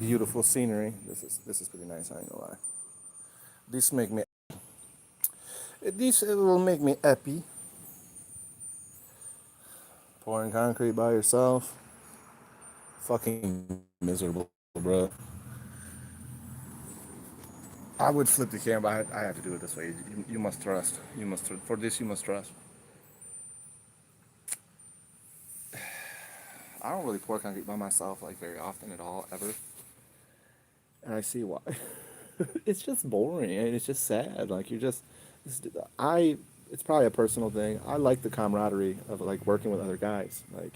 Beautiful scenery. This is pretty nice. I ain't gonna lie. This make me. This will make me happy. Pouring concrete by yourself. Fucking miserable, bro. I would flip the camera. I have to do it this way. You must trust. For this. You must trust. I don't really pour concrete by myself like very often at all ever, and I see why. It's just boring and it's just sad. Like you're just, I. It's probably a personal thing. I like the camaraderie of like working with other guys. Like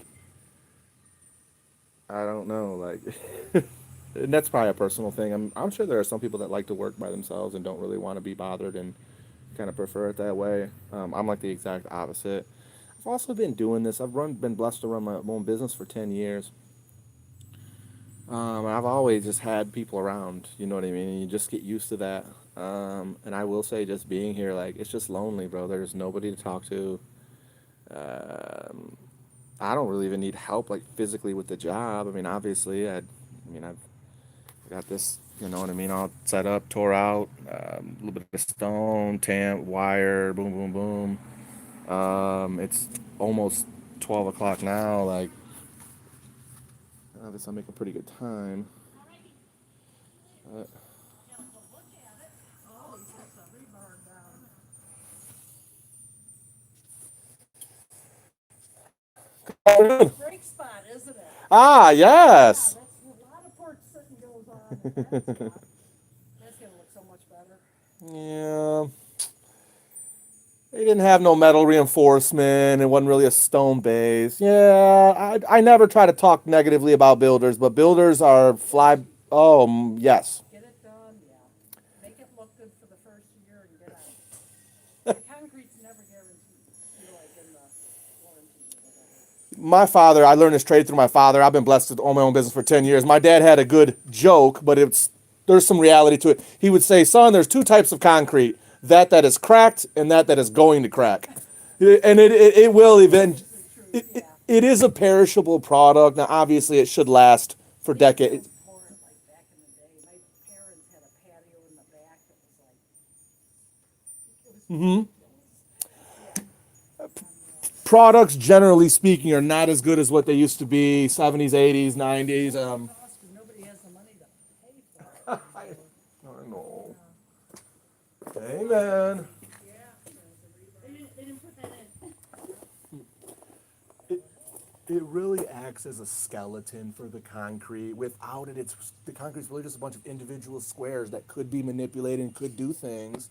I don't know, like, and that's probably a personal thing. I'm sure there are some people that like to work by themselves and don't really want to be bothered and kind of prefer it that way. I'm like the exact opposite. I've also been doing this. Been blessed to run my own business for 10 years. And I've always just had people around. You know what I mean? And you just get used to that. And I will say, just being here, like, it's just lonely, bro. There's nobody to talk to. Um, I don't really even need help, like, physically with the job. I mean, obviously, I've got this, you know what I mean, all set up, tore out, a little bit of stone, tamp, wire, boom, boom, boom. It's almost 12 o'clock now. Like, obviously, I'm making pretty good time. Uh, Great spot, isn't it? ah, Yeah, yes. that's a lot of pork sitting goes on in that spot. That's gonna look so much better. Yeah. They didn't have no metal reinforcement. It wasn't really a stone base. Yeah, I never try to talk negatively about builders, but builders are fly. Oh, yes. Get it done, yeah. Make it look good for the first year and get out. The concrete's never guaranteed, like in the warranty or whatever. I learned this trade through my father. I've been blessed to own my own business for 10 years. My dad had a good joke, but there's some reality to it. He would say, son, there's two types of concrete, that is cracked and that is going to crack. And it will event. It's the truth, It, yeah. it is a perishable product. Now, obviously, it should last for They decades. still pour it like back in the day. My parents had a patio in the back that was like, it was ridiculous. Yeah. Products, generally speaking, are not as good as what they used to be, 70s, 80s, 90s. Well, it costs because nobody has the money to pay for it anymore. I know. Yeah. Amen. Yeah. They didn't put that in. It, it really acts as a skeleton for the concrete. Without it, the concrete's really just a bunch of individual squares that could be manipulated and could do things.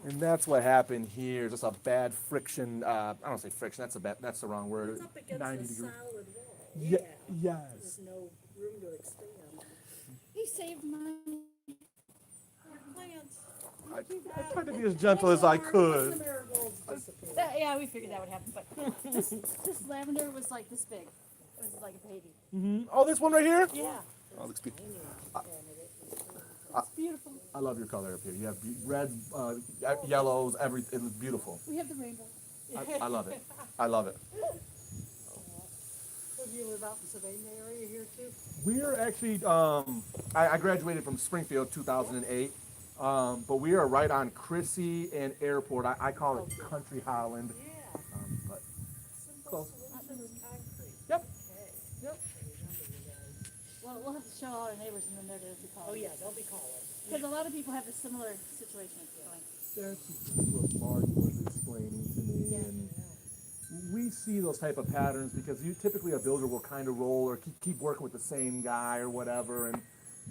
And that's what happened here. Just a bad friction. I don't say friction. That's the wrong word. It's up against 90 a degree. solid wall. Yeah, Yeah. There's yes. no room to expand. He saved my plants. I, I tried to be as gentle as I Once the could. marigolds disappeared. Yeah, we figured that would happen, but this lavender was like this big. It was like a baby. Oh, this one right here? Yeah, Oh, looks beautiful. it's beautiful. I love your color up here. You have red, yellows, everything. It's beautiful. We have the rainbow. I love it. I love it. So do you live out in Sylvania area here too? We're actually, I graduated from Springfield 2008, but we are right on Chrissy and Airport. I call it Country Holland. Yeah. But Simple close. Solutions Concrete. Yep. Okay. Yep. I remember you guys. Well, we'll have to show all our neighbors and then they're going to call. Oh yeah, they'll be calling. Because a lot of people have a similar situation as going. That's what Marty was explaining to me, Yeah. and we see those type of patterns because typically a builder will kind of roll or keep working with the same guy or whatever, and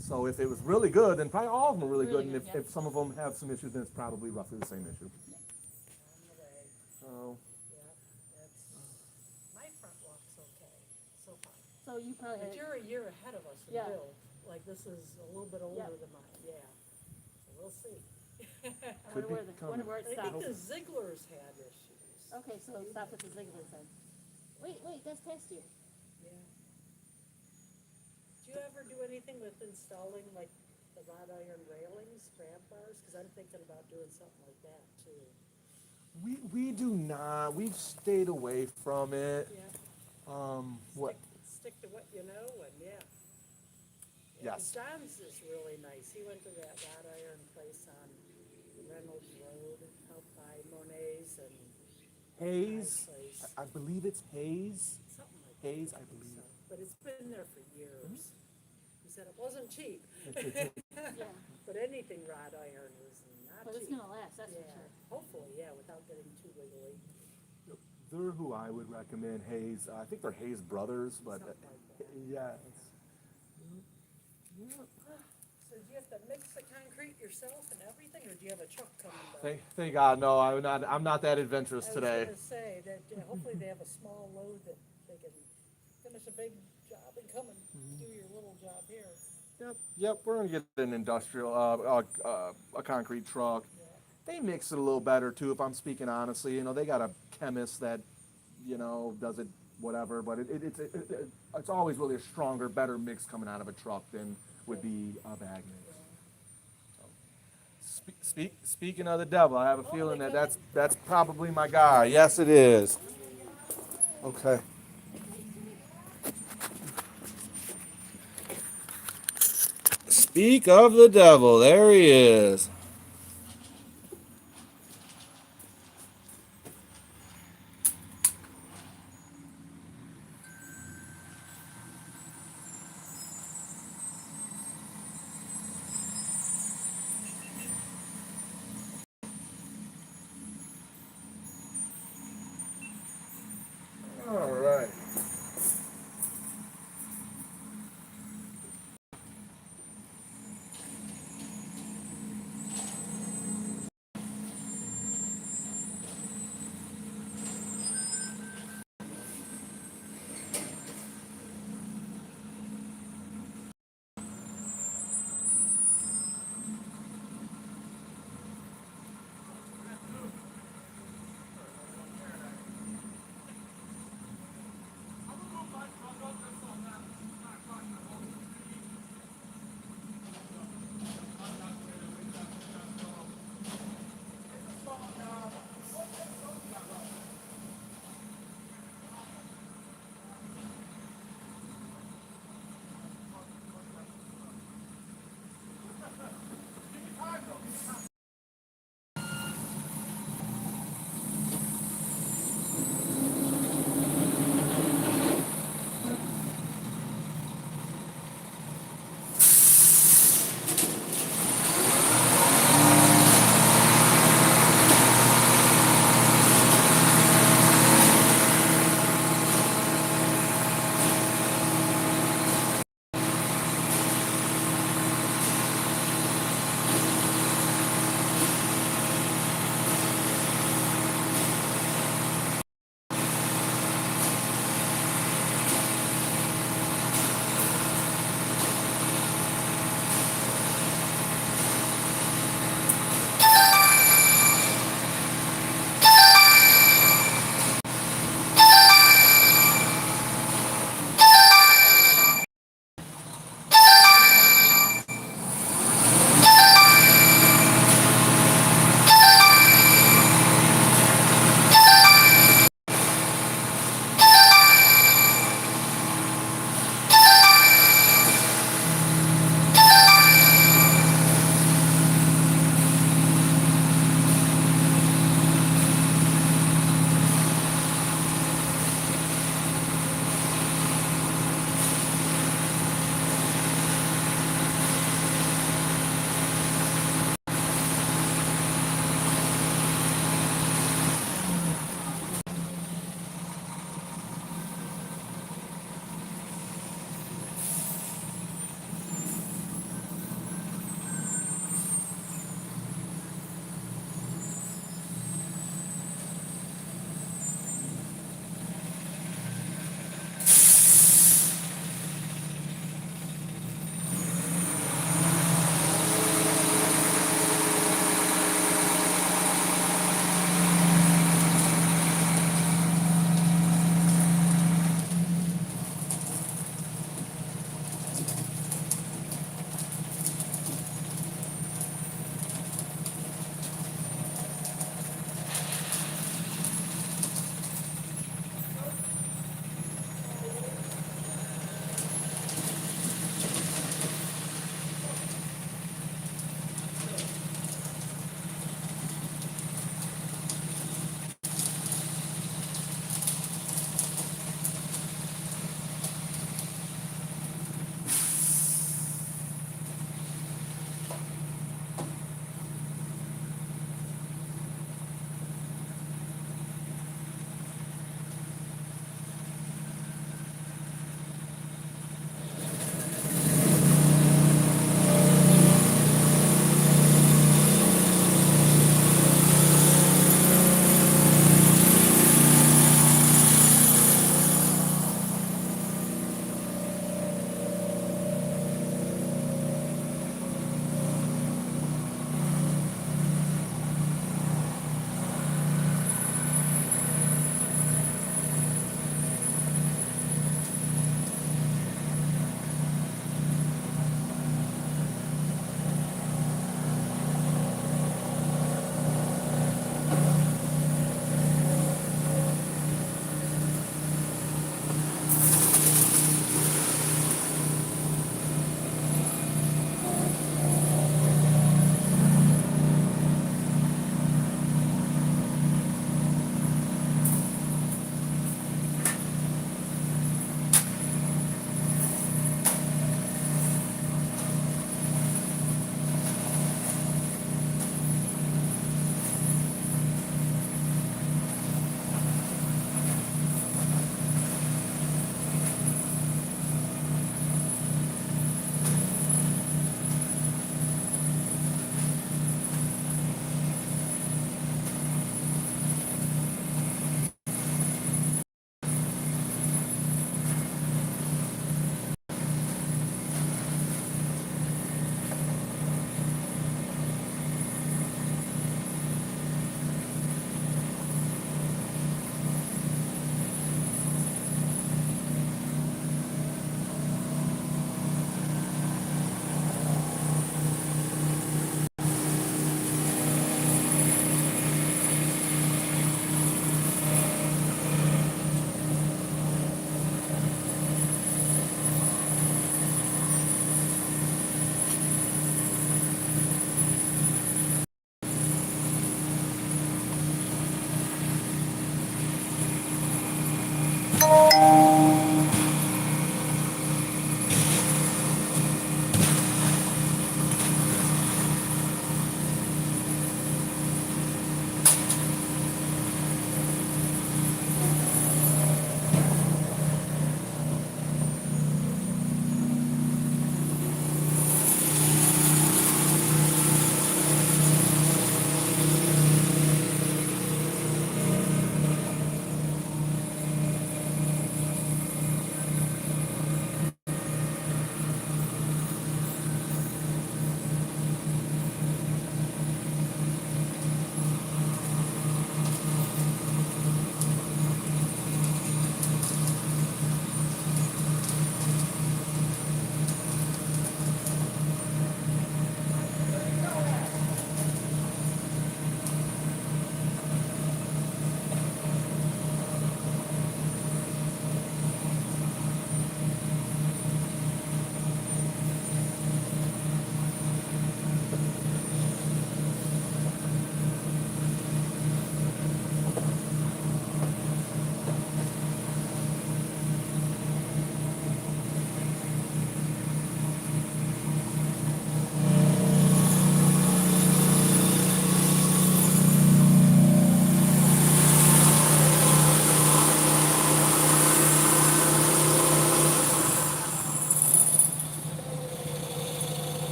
so if it was really good, then probably all of them are really, Really good, and good, if some of them have some issues, then it's probably roughly the same issue. On the way. So Yeah. That's my front walk's okay so far. So you probably But had, you're a year ahead of us in Yeah. build. Like this is a little bit older Yeah. than mine. Yeah. So we'll see. I Could wonder be wonder where it I think stops. the Zigglers had issues. Okay, so stop at the Ziegler then. Wait, that's past you. Yeah. Do you ever do anything with installing like the wrought iron railings, grab bars? Because I'm thinking about doing something like that too. we do not. We've stayed away from it. Yeah. What? Stick to what you know and yeah. Yes. John's is really nice. He went to that wrought iron place on Reynolds Road out by Monet's and Hayes, place. I believe it's Hayes. Something like that. Hayes, I believe. So, but it's been there for years. He said it wasn't cheap, Yeah, but anything wrought iron is not but it's cheap. gonna last, that's for Yeah, sure. hopefully, yeah, without getting too wiggly. They're who I would recommend. Hayes. I think they're Hayes Brothers, but Something like that. yeah. So do you have to mix the concrete yourself and everything, or do you have a truck coming down? Thank God, no, I'm not that adventurous I was today. gonna say that hopefully they have a small load that they can finish a big job and come and do your little job here. Yep, we're gonna get an industrial, a concrete truck. Yeah. They mix it a little better too, if I'm speaking honestly. You know, they got a chemist that, you know, does it whatever, but it's always really a stronger, better mix coming out of a truck than would be a bag mix. Speaking of the devil, I have a feeling that that's probably my guy. Yes, it is. Okay. Speak of the devil. There he is. All right.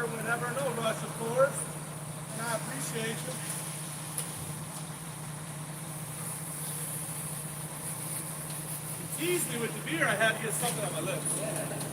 water whenever. No rush, of course. And I appreciate you. You teased me with the beer. I had to get something on my lips.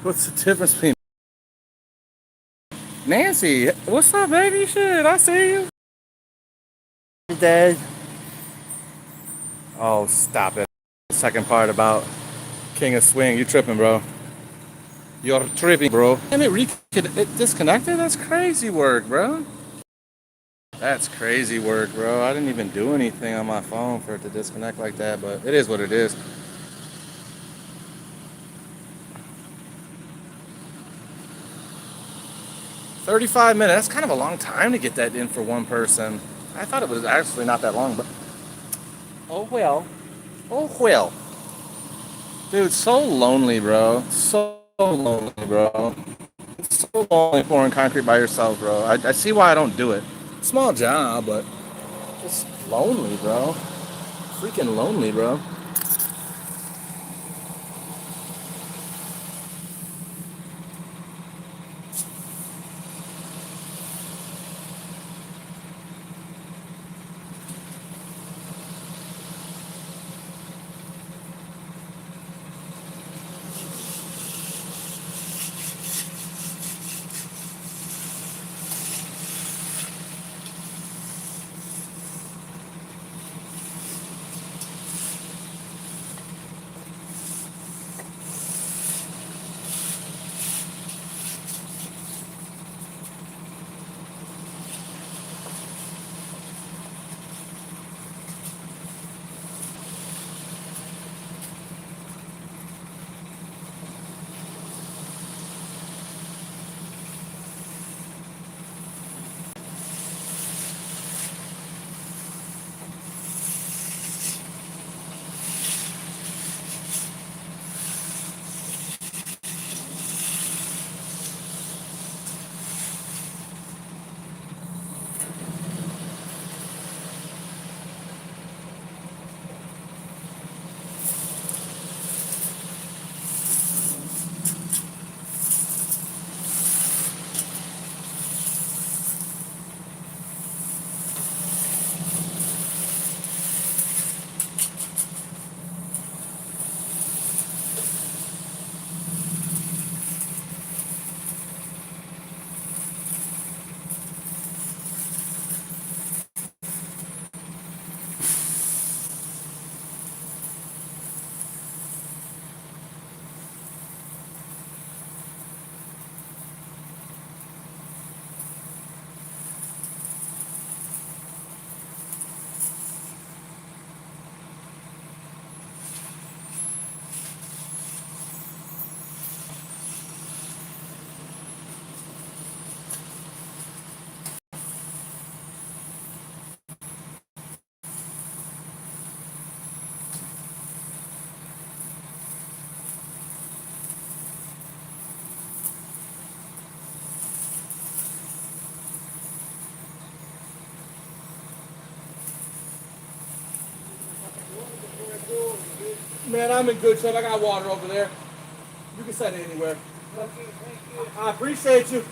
What's the difference between Nancy? What's up, baby? Shit, I see you. Dead. Oh, stop it. Second part about King of Swing. You tripping, bro. You're tripping, bro. And it disconnected? That's crazy work, bro. That's crazy work, bro. I didn't even do anything on my phone for it to disconnect like that, but it is what it is. 35 minutes. That's kind of a long time to get that in for one person. I thought it was actually not that long, but oh well. Oh well. Dude, so lonely, bro. So lonely, bro. It's so lonely pouring concrete by yourself, bro. I see why I don't do it. Small job, but just lonely, bro. Freaking lonely, bro. Man, I'm in good shape. I got water over there. You can set it anywhere. I appreciate you.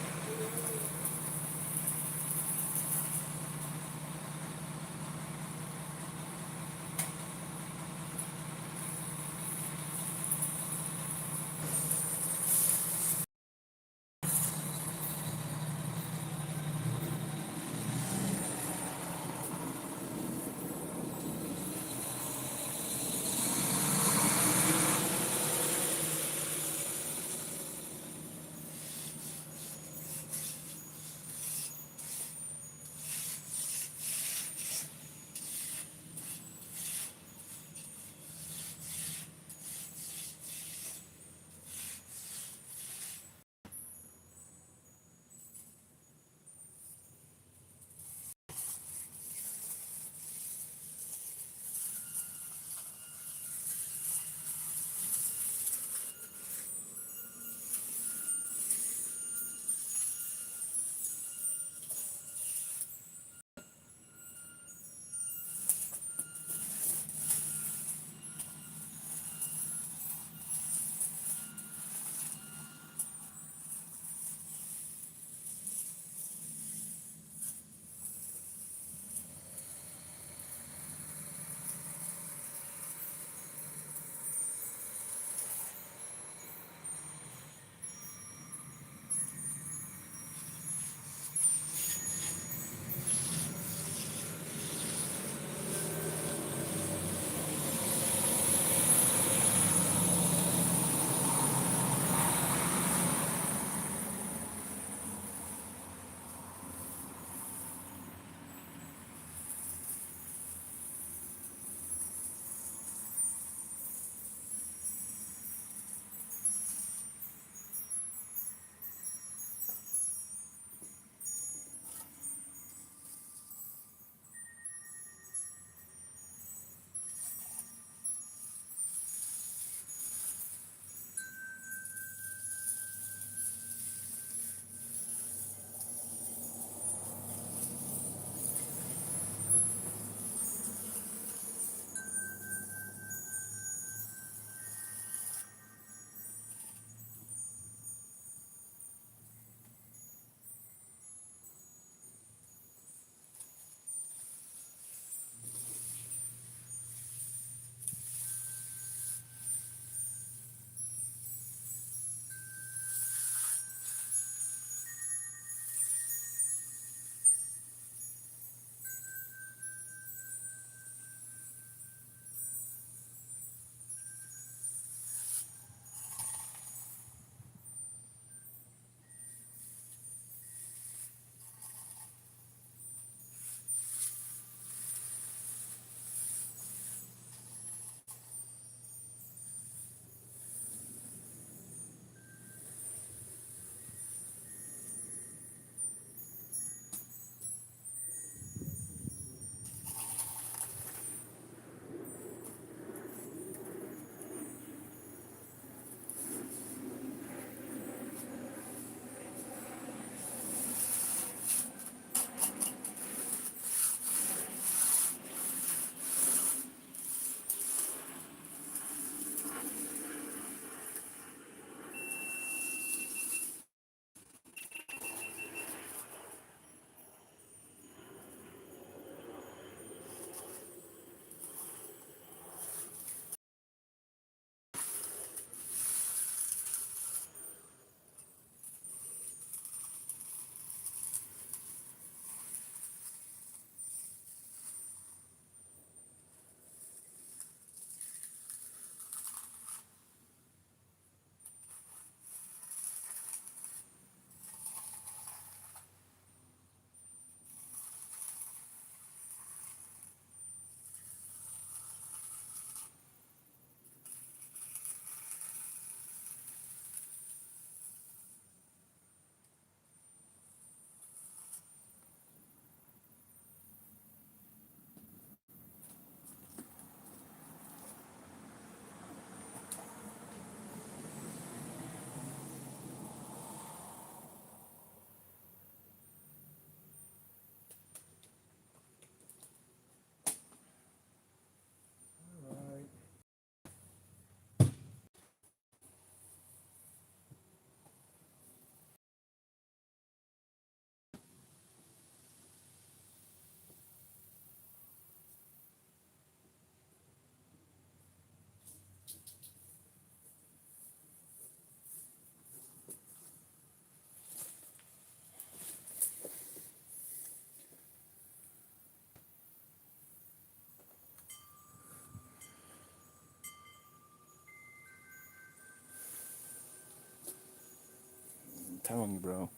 telling you, bro.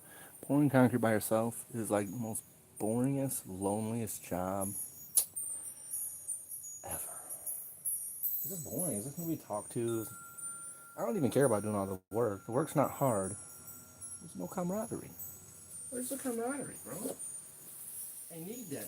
Pouring concrete by yourself is like the most boringest, loneliest job ever. It's just boring. It's just nobody to talk to. I don't even care about doing all the work. The work's not hard. There's no camaraderie. Where's the camaraderie, bro? I need that.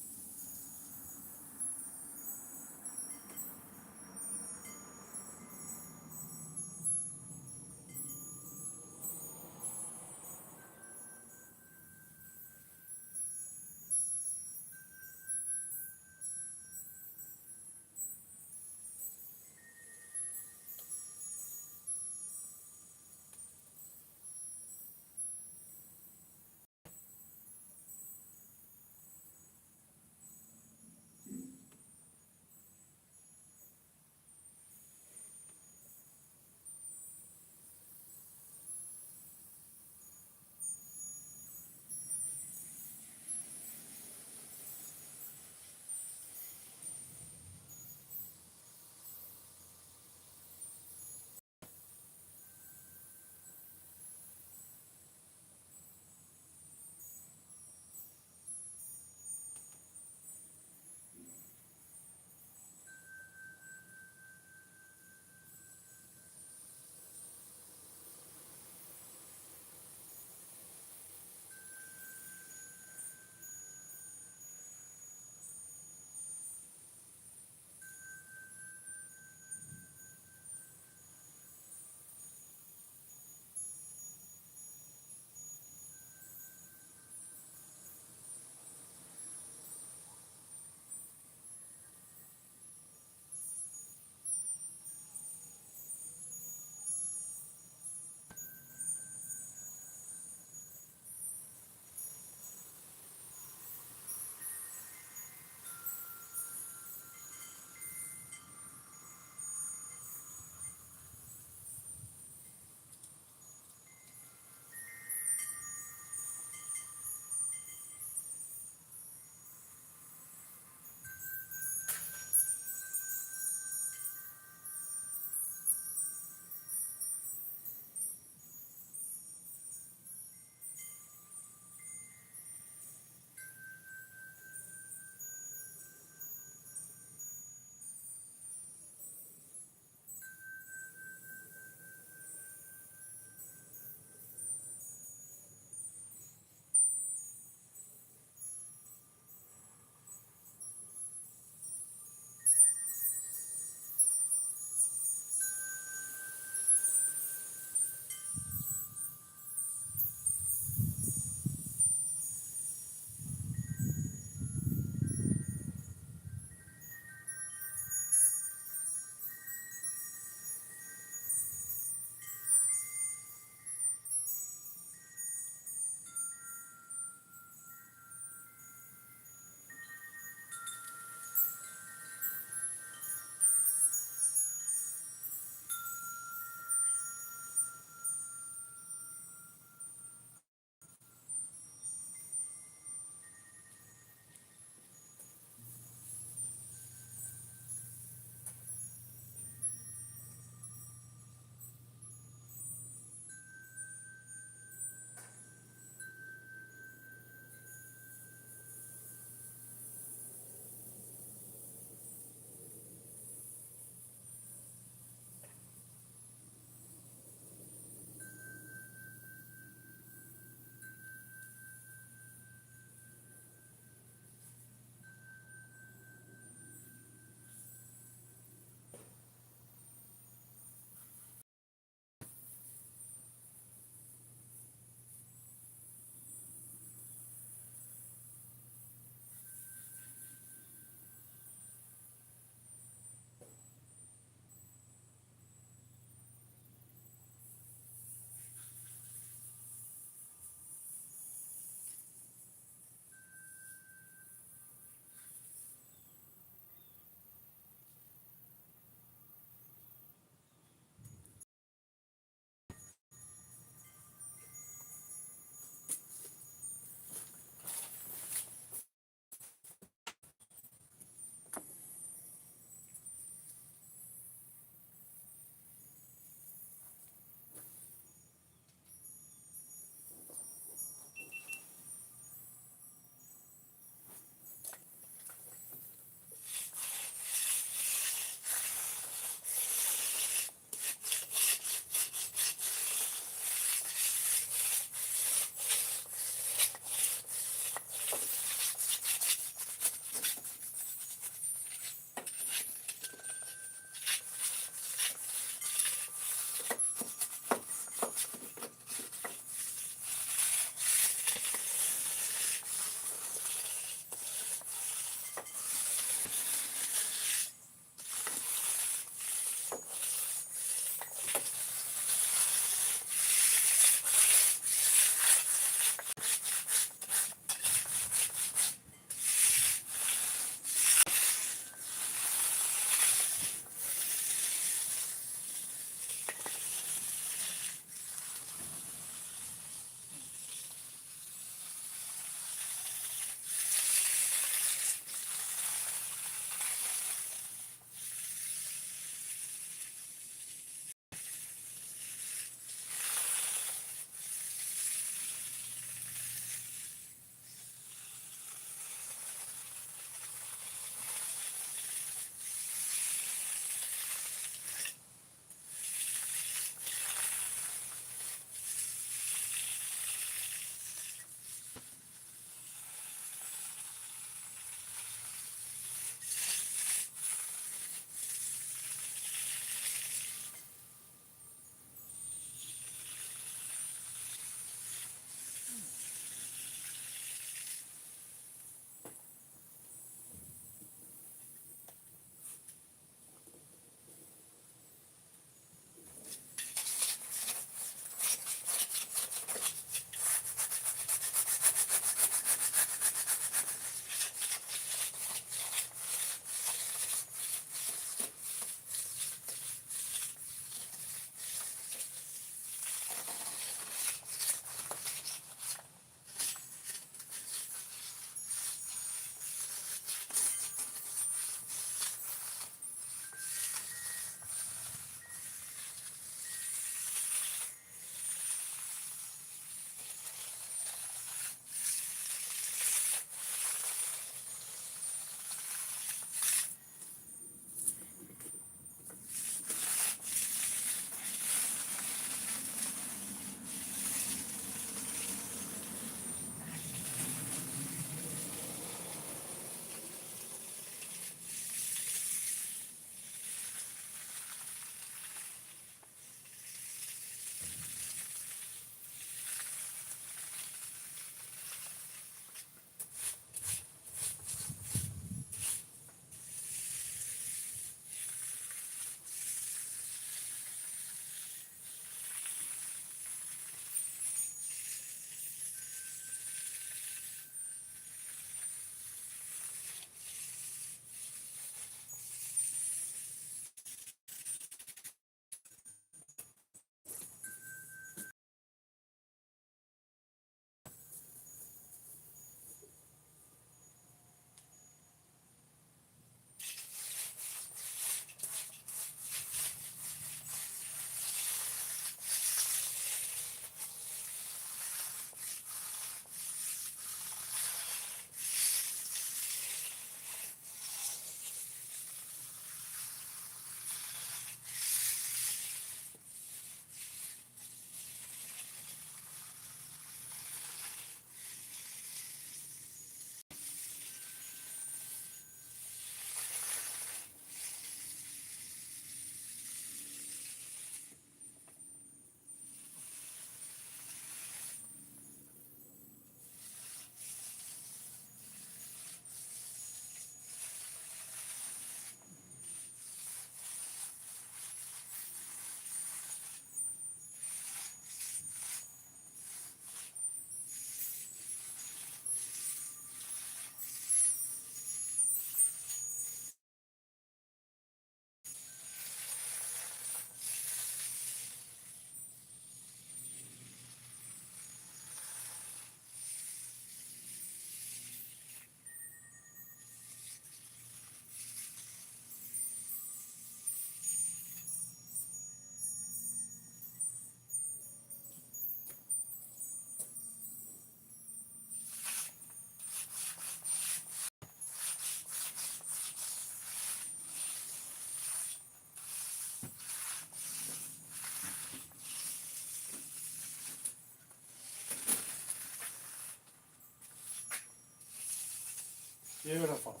Beautiful.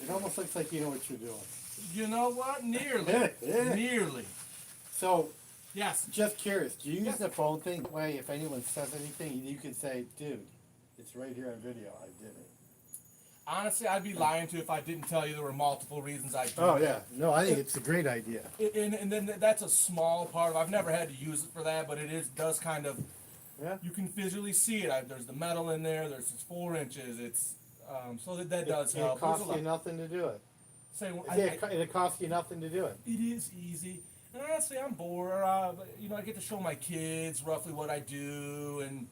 It almost looks like you know what you're doing. You know what? Nearly. Nearly. So, Yes. just curious, do you use the phone thing that way if anyone says anything, you can say, dude, it's right here on video, I did it. Honestly, I'd be lying to you if I didn't tell you there were multiple reasons I do. Oh, yeah. No, I think it's a great idea. And then that's a small part of. I've never had to use it for that, but does kind of. Yeah. You can visually see it. There's the metal in there. There's 4 inches. It's so that does It help. costs you nothing to do it. Say, It costs you nothing to do it. it is easy. And honestly, I'm bored. I get to show my kids roughly what I do, and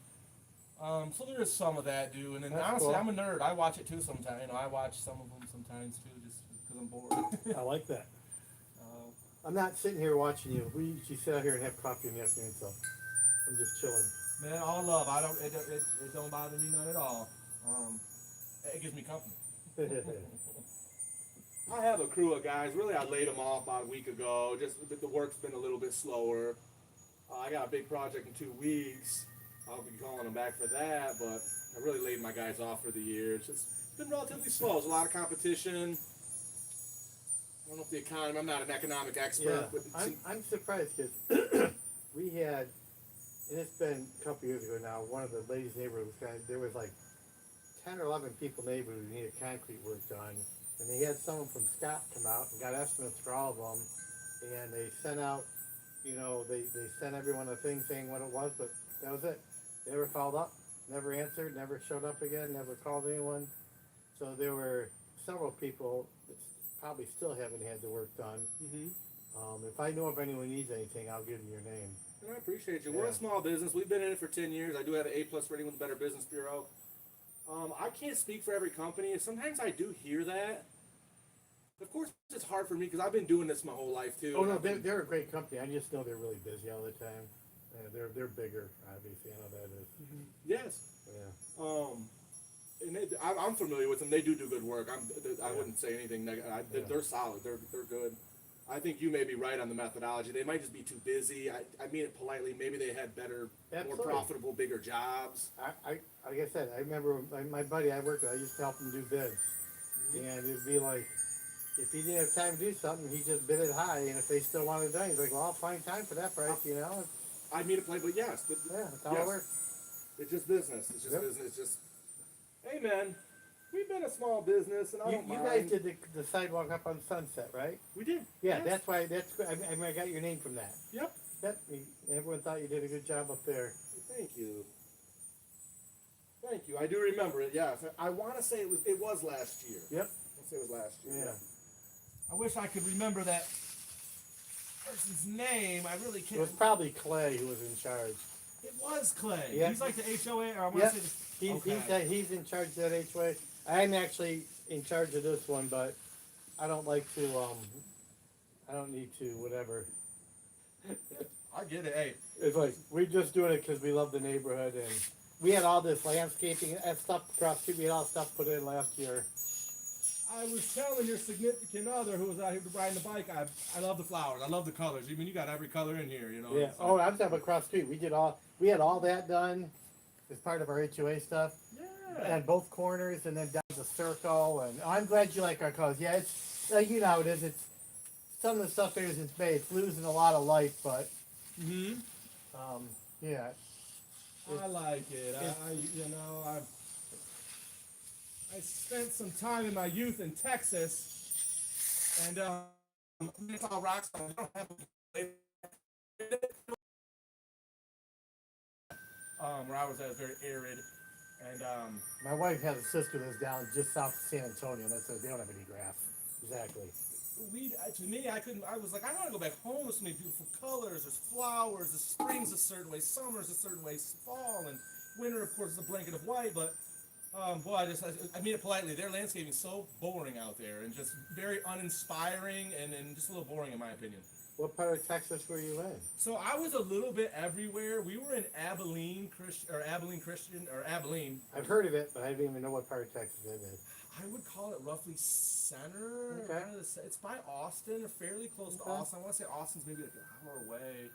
so there is some of that, dude. And then That's honestly, cool. I'm a nerd. I watch it too sometimes. I watch some of them sometimes too, just because I'm bored. I like that. I'm not sitting here watching you. We usually sit out here and have coffee in the afternoon, so I'm just chilling. Man, all love. I don't. It don't bother me none at all. It gives me company. I have a crew of guys. Really, I laid them off about a week ago. Just the work's been a little bit slower. I got a big project in 2 weeks. I'll be calling them back for that, but I really laid my guys off for the year. It's been relatively slow. There's a lot of competition. I don't know if the economy. I'm not an economic expert. Yeah, But I'm surprised because we had, and it's been a couple years ago now, one of the ladies' neighborhoods, there was like 10 or 11 people in the neighborhood who needed concrete work done. And they had someone from Scott come out and got estimates for all of them. And they sent out, they sent everyone a thing saying what it was, but that was it. They never followed up, never answered, never showed up again, never called anyone. So there were several people that probably still haven't had the work done. If I know if anyone needs anything, I'll give them your name. And I appreciate you. We're a Yeah. small business. We've been in it for 10 years. I do have an A+ rating with the Better Business Bureau. I can't speak for every company. Sometimes I do hear that. Of course, it's hard for me because I've been doing this my whole life too. Oh no, they're a great company. I just know they're really busy all the time. They're bigger, obviously. I know that is. Yes. Yeah. And I'm familiar with them. They do good work. I wouldn't say anything negative. They're solid. They're good. I think you may be right on the methodology. They might just be too busy. I mean it politely. Maybe they had better, Absolutely. more profitable, bigger jobs. I like I said, I remember my buddy I worked with. I used to help him do bids, and it'd be like, if he didn't have time to do something, he just bid it high, and if they still wanted it done, he's like, well, I'll find time for that price, I mean it politely, but yes. But Yeah, that's how yes. it works. It's just business. It's just Yep. business. It's just, hey man, we've been a small business, and I don't You mind. guys did the sidewalk up on Sunset, right? We did. Yeah, Yes. that's why. I got your name from that. Yep. Everyone thought you did a good job up there. Thank you. Thank you. I do remember it. Yes. I want to say it was last year. Yep. I want to say it was last year. Yeah. I wish I could remember that person's name. I really It can't. was probably Clay who was in charge. It was Clay. Yeah. He's like the HOA, or I want to Yep. say this. He's in charge of that HOA. I'm actually in charge of this one, but I don't like to. I don't need to. Whatever. I get it. Hey, It's like we're just doing it because we love the neighborhood, and we had all this landscaping and stuff across the street. We had all stuff put in last year. I was telling your significant other who was out here riding the bike. I love the flowers. I love the colors. I mean, you got every color in here. Yeah. It's Oh, like- I'm talking across the street. We had all that done as part of our HOA stuff. yeah. And both corners, and then down the circle. And I'm glad you like our colors. Yeah, it's you know how it is. It's some of the stuff there is it's made. It's losing a lot of life, but yeah. I like it. I spent some time in my youth in Texas, and it's all rock stars. I don't have where I was at was very arid, and My wife has a sister that's down just south of San Antonio. They don't have any grass. Exactly. to me, I couldn't. I was like, I want to go back home. There's so many beautiful colors. There's flowers. The spring's a certain way. Summer's a certain way. Fall and winter, of course, is a blanket of white. But boy, I mean it politely. Their landscaping is so boring out there, and just very uninspiring, and just a little boring in my opinion. What part of Texas were you in? So I was a little bit everywhere. We were in Abilene, Abilene. I've heard of it, but I didn't even know what part of Texas it is. I would call it roughly center. Okay. It's by Austin, or fairly close to Okay. Austin. I want to say Austin's maybe like an hour away.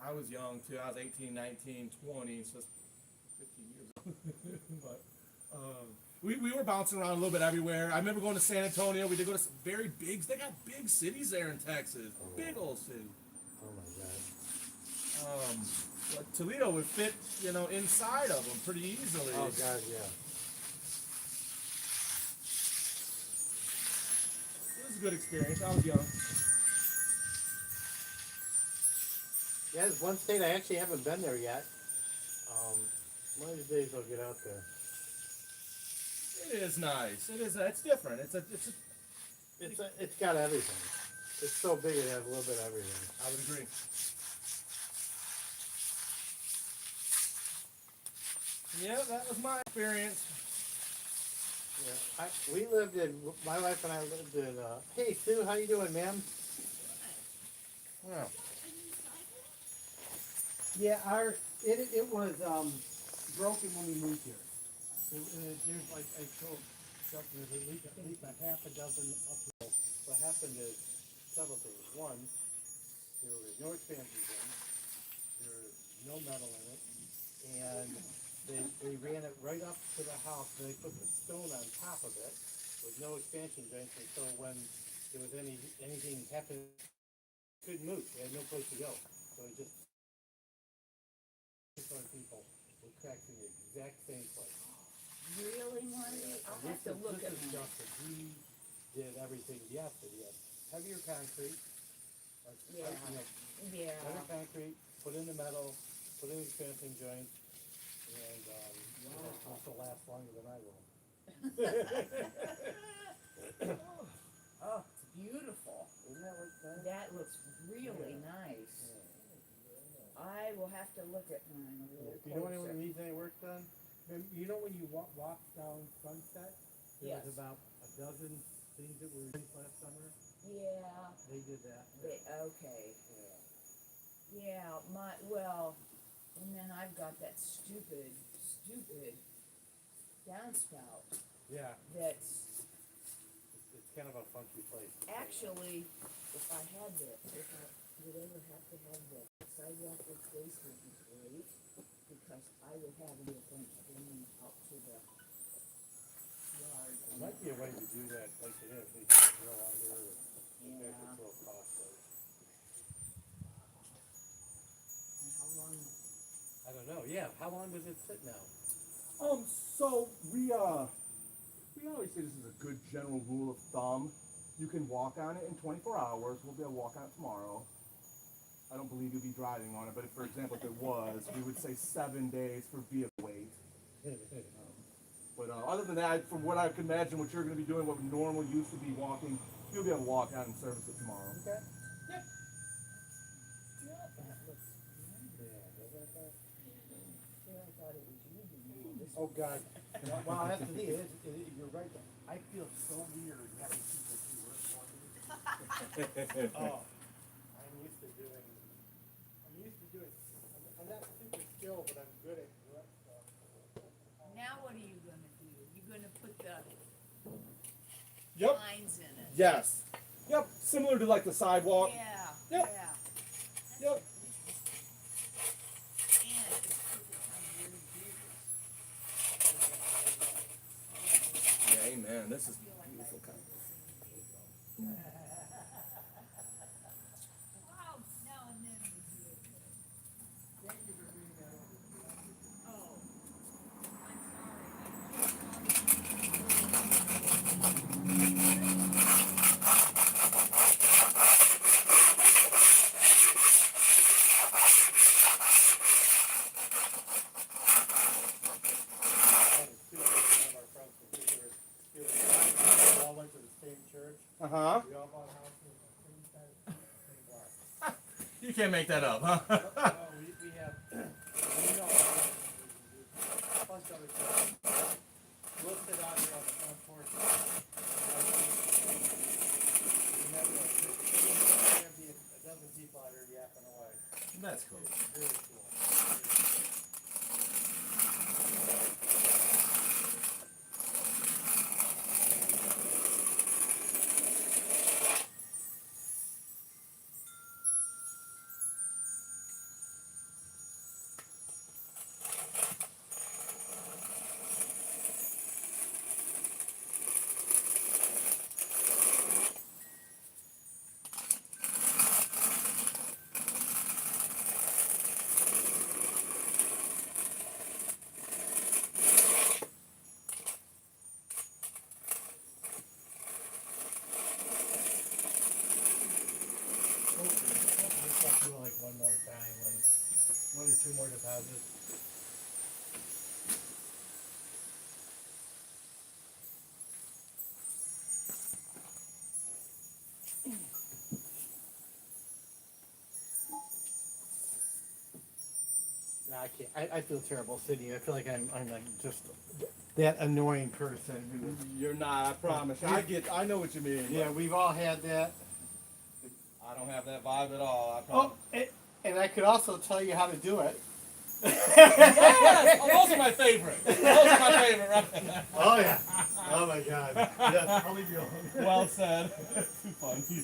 I was young too. I was 18, 19, 20, so it's 15 years old. But we were bouncing around a little bit everywhere. I remember going to San Antonio. We did go to some very big. They got big cities there in Texas. Big old city. Oh my god. But Toledo would fit, you know, inside of them pretty easily. Oh god, yeah. It was a good experience. I was young. Yeah, there's one state I actually haven't been there yet. One of these days I'll get out there. It is nice. It is. It's different. It's got everything. It's so big it has a little bit of everything. I would agree. Yeah, that was my experience. Yeah, my wife and I lived in, hey Sue, how you doing, ma'am? Wow. Yeah, it was, broken when we moved here. There's like, I told Chuck, there's at least a half a dozen uphill. What happened is several things. One, there was no expansions in, there was no metal in it, and they ran it right up to the house, and they put the stone on top of it with no expansion joints, and so when there was anything happened, couldn't move, they had no place to go. So it just, people with cracks in the exact same place. Really, Marty? I'll have to look at This is them. just that he did everything yesterday. He had heavier concrete, like, Yeah. better Yeah. concrete, put in the metal, put in expansion joints, and it'll also last longer than I will. Oh, it's beautiful. Isn't that what that? That looks really nice. I will have to look at mine a little Do you know closer. anyone who needs any work done? You know when you walk down Sunset, there Yes. was about a dozen things that were released last summer. Yeah, They did that. okay. Yeah. Yeah, and then I've got that stupid downspout Yeah. that's It's kind of a funky place. actually, if I would ever have to have the sidewalk replacement great, because I would have a different going out to the yard. There might be a way to do that, like it is, they can drill under or make it Yeah. a little costly. And how long, I don't know, yeah, how long does it sit now? So we always say this is a good general rule of thumb. You can walk on it in 24 hours. We'll be able to walk on it tomorrow. I don't believe you'll be driving on it, but if, for example, if it was, we would say 7 days for vehicle weight. But other than that, from what I can imagine, what you're going to be doing, what normal used to be walking, you'll be able to walk out and service it tomorrow. Okay. that looks, I thought it was you doing this. Oh, God. Well, that's the thing, you're right, I feel so weird having people do work for me. Oh, I'm used to doing, I'm not super skilled, but I'm good at direct stuff. Now what are you gonna do? You gonna put the Yep. lines in it? Yes. Yep. Similar to like the sidewalk. Yeah, Yep. yeah. Yep. And it's perfect time of year to do this. Yeah, amen. This is I feel like beautiful I've country. done this in Diego. Wow, now and then we do it. Thank you for bringing that over. Oh, I'm sorry. We all went to the same church. Uh-huh. We all bought houses on the same side of the same block. You can't make that up, huh? No, we have, we know, a bunch of other churches. We'll sit out here on the front porch. Remember, there'd be a dozen people out here yapping away. That's cool. It's really cool. more deposit. No, I can't. I feel terrible sitting here. I feel like I'm like just that annoying person who. You're not, I promise. I know what you mean. Yeah, we've all had that. I don't have that vibe at all. I Oh, promise. and I could also tell you how to do it. Yes! Oh, those are my favorite. Those are my favorite, right? Oh yeah. Oh my God. Yes, I'll leave you alone. Well said. Too funny.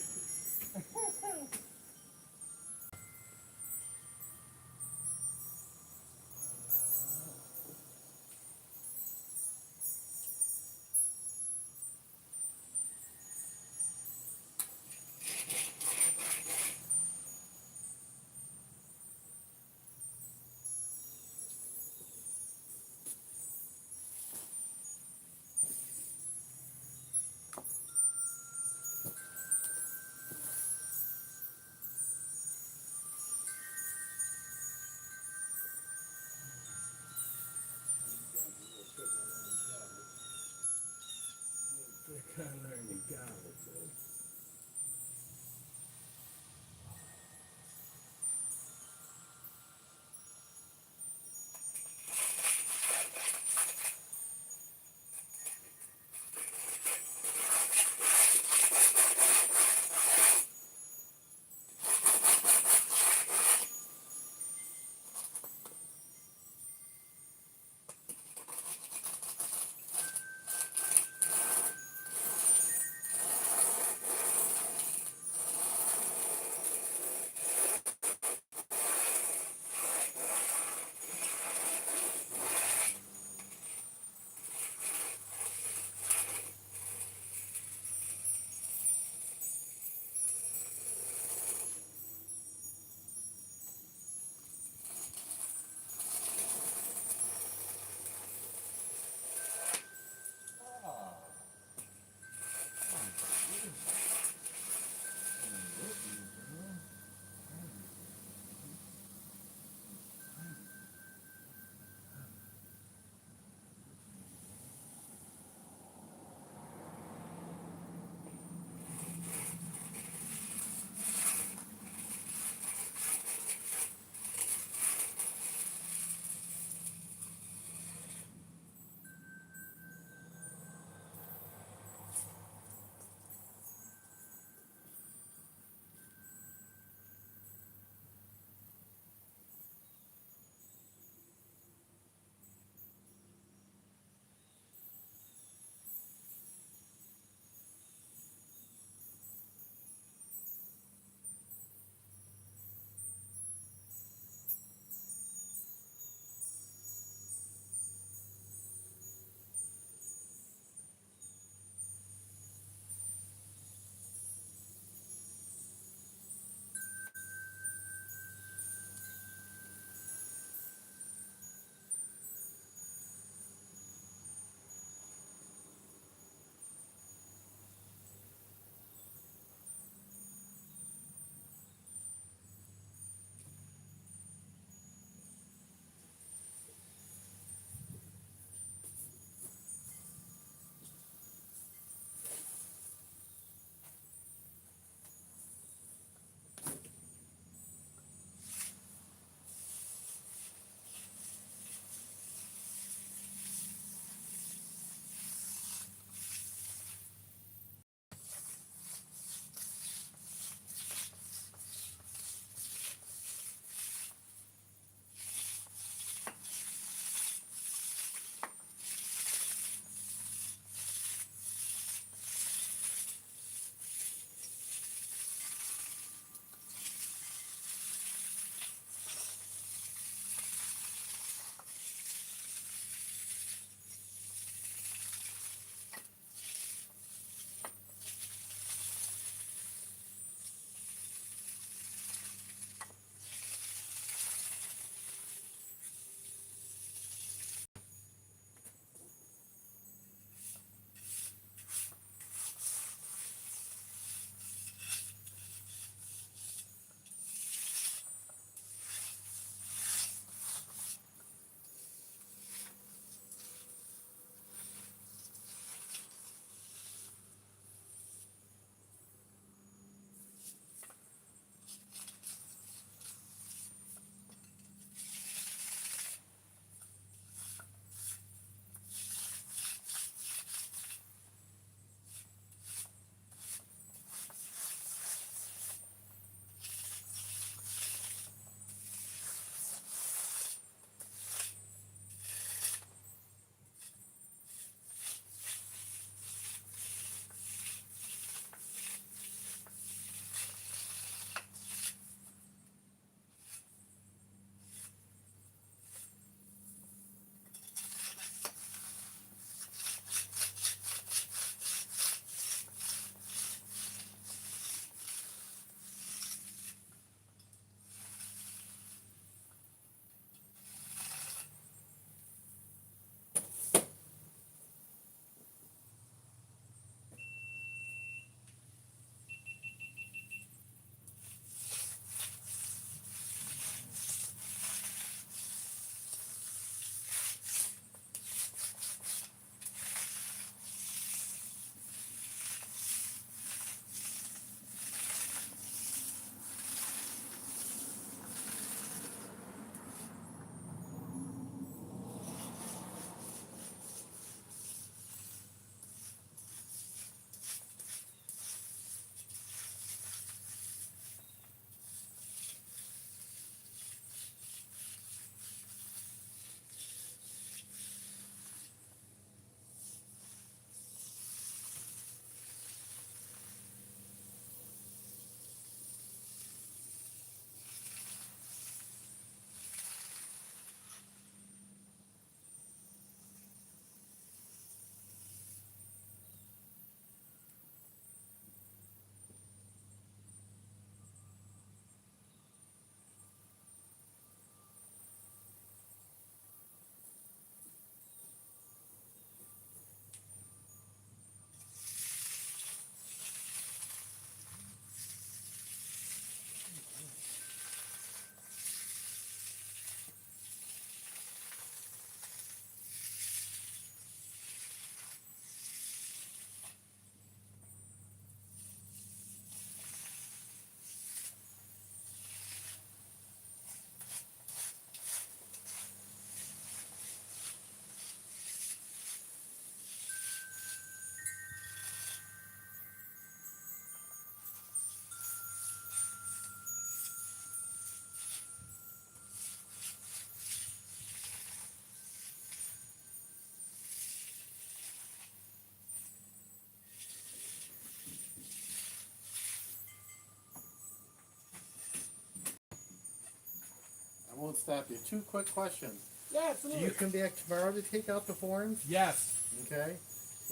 won't stop you. 2 quick questions. Yeah, Do absolutely. you come back tomorrow to take out the forms? Yes. Okay.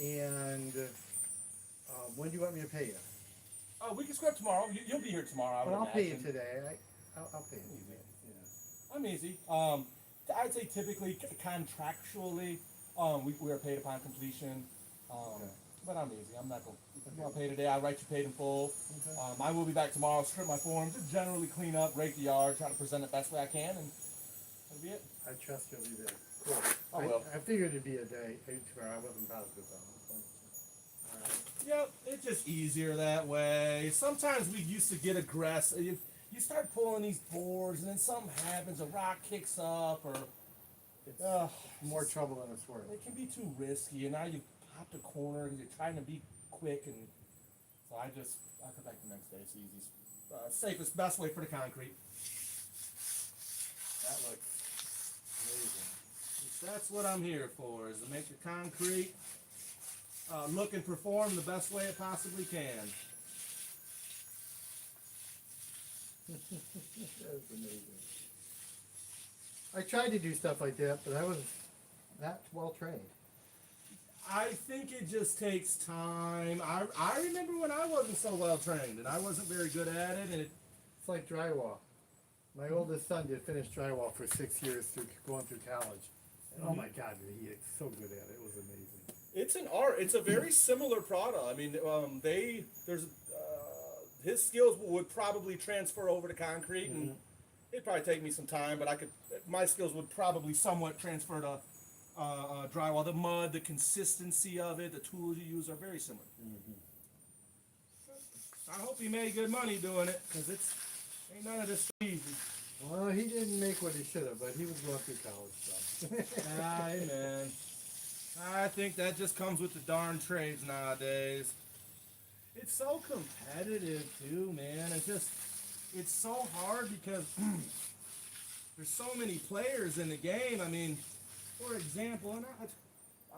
And when do you want me to pay you? Oh, we can scrap tomorrow. You'll be here tomorrow. I would Well, I'll pay you imagine. today. I'll pay you today. Yeah. I'm easy. I'd say typically contractually, we are paid upon completion. Okay. But I'm easy. I'm not going. If you want to pay today, I'll write you paid in full. Okay. I will be back tomorrow. Strip my forms, just generally clean up, rake the yard, try to present it best way I can, and that'll be it. I trust you'll be there. Cool. I will. I figured it'd be a day tomorrow. I wasn't positive though. Yep, it's just easier that way. Sometimes we used to get aggressive. You start pulling these boards, and then something happens. A rock kicks up, or It's uh, more trouble than it's worth. it can be too risky. And now you pop the corner, and you're trying to be quick, and so I come back the next day. It's easy, safest, best way for the concrete. That looks amazing. That's what I'm here for, is to make the concrete look and perform the best way it possibly can. That's amazing. I tried to do stuff like that, but I was not well trained. I think it just takes time. I remember when I wasn't so well trained and I wasn't very good at it, and It's like drywall. My oldest son did finish drywall for 6 years through going through college. And oh my God, he is so good at it. It was amazing. it's an art. It's a very similar product. I mean, his skills would probably transfer over to concrete, and it'd probably take me some time, but my skills would probably somewhat transfer to drywall. The mud, the consistency of it, the tools you use are very similar. I hope he made good money doing it, because ain't none of this easy. Well, he didn't make what he should have, but he was going through college stuff. Aye, man. I think that just comes with the darn trades nowadays. It's so competitive too, man. It's so hard because there's so many players in the game. I mean, for example, and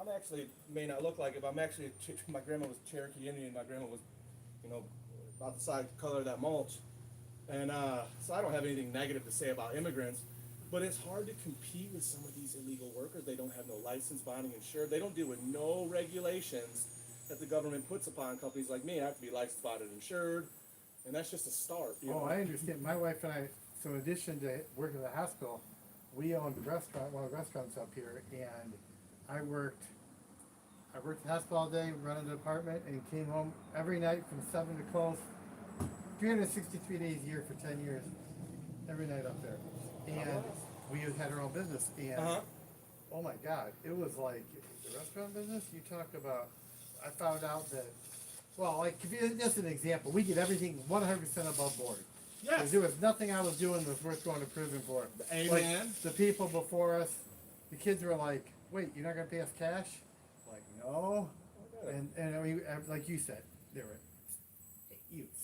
I'm actually, may not look like it, but I'm actually, my grandma was Cherokee Indian. My grandma was, about the size color of that mulch. And so I don't have anything negative to say about immigrants, but it's hard to compete with some of these illegal workers. They don't have no license, bonding, insured. They don't deal with no regulations that the government puts upon companies like me. I have to be licensed, bonded, insured, and that's just a start. Oh, I understand. My wife and I, so in addition to working at the hospital, we owned a restaurant, one of the restaurants up here, and I worked at the hospital all day, running the department, and came home every night from 7 to close, 363 days a year for 10 years, every night up there. And we had our own business, and oh my God, it was like the restaurant business. You talk about, I found out that, well, like, just an example, we did everything 100% above board. Yes. There was nothing I was doing that was worth going to prison for. Amen. Like, the people before us, the kids were like, wait, you're not going to pay us cash? Like, no. And I mean, like you said, there were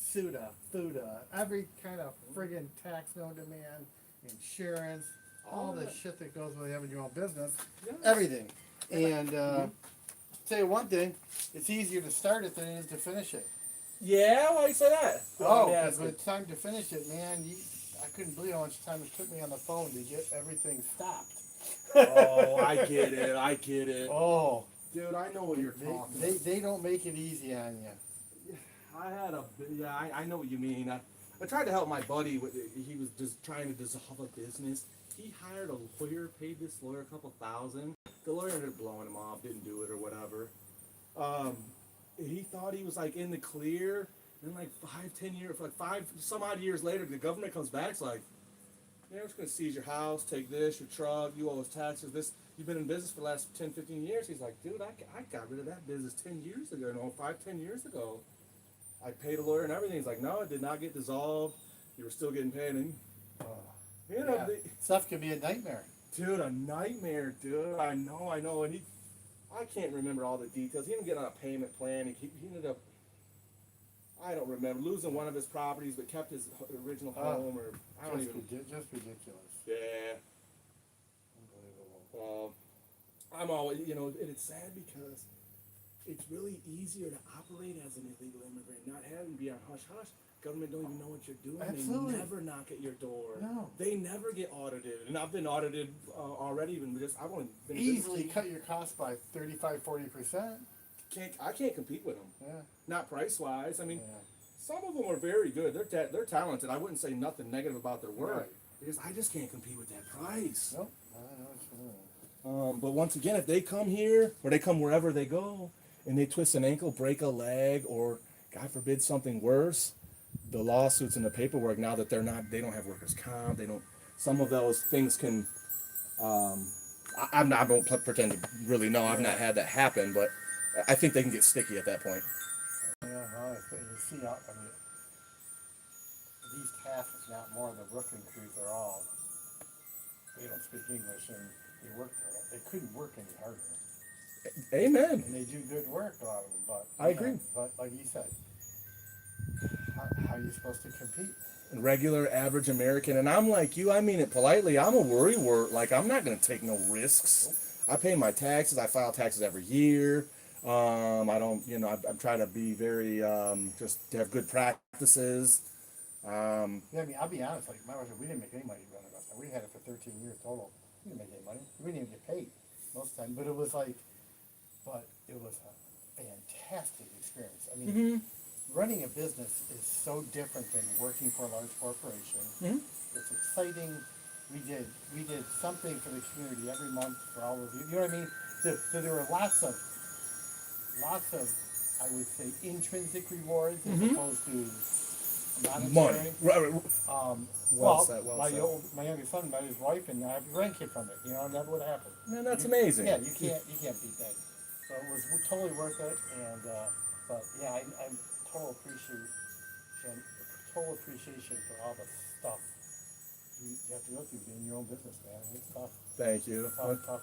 SUDA, FUDA, every kind of friggin' tax known to man, insurance, all the shit that goes with having your own business, everything. And tell you one thing, it's easier to start it than it is to finish it. Yeah, why you say that? Oh, yeah, because when it's time to finish it, man, I couldn't believe how much time it took me on the phone to get everything stopped. Oh, I get it. Oh, Dude, I know what you're talking about. they don't make it easy on you. I know what you mean. I tried to help my buddy. He was just trying to dissolve a business. He hired a lawyer, paid this lawyer a couple $1,000. The lawyer ended up blowing him off, didn't do it or whatever. He thought he was like in the clear. Then like 5 some odd years later, the government comes back. It's like, yeah, we're just gonna seize your house, take this, your truck, you owe us taxes. You've been in business for the last 10, 15 years. He's like, dude, I got rid of that business 10 years ago. No, 5, 10 years ago. I paid a lawyer and everything. He's like, no, it did not get dissolved. You were still getting paid. And Yeah. Stuff can be a nightmare. dude, a nightmare, dude. I know. And I can't remember all the details. He didn't get on a payment plan. He ended up, I don't remember, losing one of his properties, but kept his original home. Or I don't even. Just ridiculous. Yeah. Unbelievable. I'm always, and it's sad because it's really easier to operate as an illegal immigrant, not having to be on hush hush. Government don't even know what you're doing. Absolutely. They never knock at your door. No. They never get audited, and I've been audited already. Even just I've only been Easily cut your costs by 35-40%. I can't compete with them. Yeah. Not price wise. I mean, Yeah. some of them are very good. They're talented. I wouldn't say nothing negative about their work. Right. Because I just can't compete with that price. Nope. I know what you mean. But once again, if they come here or they come wherever they go and they twist an ankle, break a leg, or God forbid something worse, the lawsuits and the paperwork now that they don't have workers' comp, they don't. Some of those things can. I don't pretend to really know. I've not had that happen, but I think they can get sticky at that point. Yeah, well, you see, I mean, at least half, if not more, of the roofing crews are all, they don't speak English and they work there. They couldn't work any harder. Amen. And they do good work, a lot of them, but. I agree. But like you said, how are you supposed to compete? Regular average American, and I'm like you, I mean it politely, I'm a worrywart. Like, I'm not going to take no risks. I pay my taxes. I file taxes every year. I don't, I try to be very, just to have good practices. Yeah, I mean, I'll be honest, like, my wife, we didn't make any money running a restaurant. We had it for 13 years total. We didn't make any money. We didn't even get paid most of the time, but it was a fantastic experience. I mean, running a business is so different than working for a large corporation. It's exciting. We did something for the community every month for all of you. You know what I mean? There were lots of, I would say, intrinsic rewards as opposed to monetary. Money. Right. Well said, well said. My youngest son met his wife, and I have a grandkid from it. You know, and that would happen. Man, that's amazing. Yeah, you can't beat that. So it was totally worth it, and but yeah, I'm total appreciation for all the stuff you have to go through being your own business, man. It's tough. Thank you. Tough.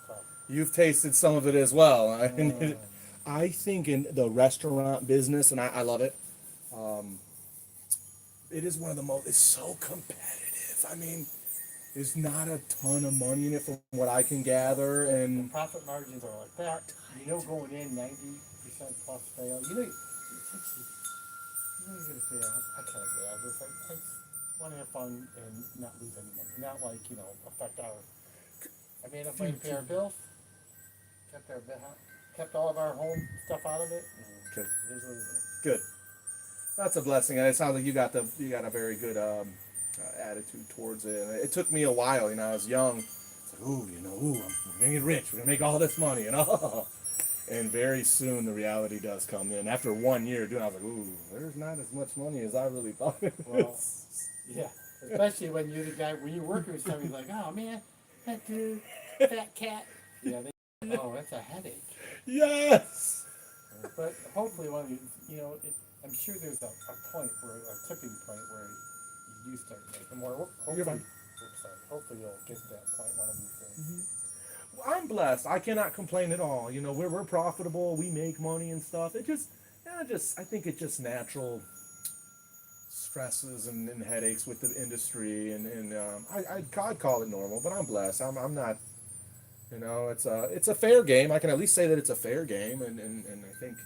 You've tasted some of it as well. I think in the restaurant business, and I love it, it is one of the most, it's so competitive. I mean, there's not a ton of money in it from what I can gather, and Profit margins are like that. You know, going in 90% plus fail. You know, you're gonna fail. I kind of get. I just want to have fun and not lose any money. Not like, affect our. I made enough money to pay our bills. Kept all of our home stuff out of it. Good. It is what it is. Good. That's a blessing, and it sounds like you got a very good attitude towards it. And it took me a while. I was young. It's like, we're gonna get rich. We're gonna make all this money, And very soon the reality does come in. After 1 year doing, I was like, there's not as much money as I really thought it was. Yeah, especially when you're the guy, when you're working with somebody, like, oh man, that dude, fat cat. Yeah, that's a headache. Yes. But hopefully one of you, I'm sure there's a point where, a tipping point where you do start making more. Hopefully you'll get to that point one of these days. I'm blessed. I cannot complain at all. We're profitable. We make money and stuff. I think it's just natural stresses and headaches with the industry, and I'd call it normal, but I'm blessed. I'm not. It's a fair game. I can at least say that it's a fair game, and I think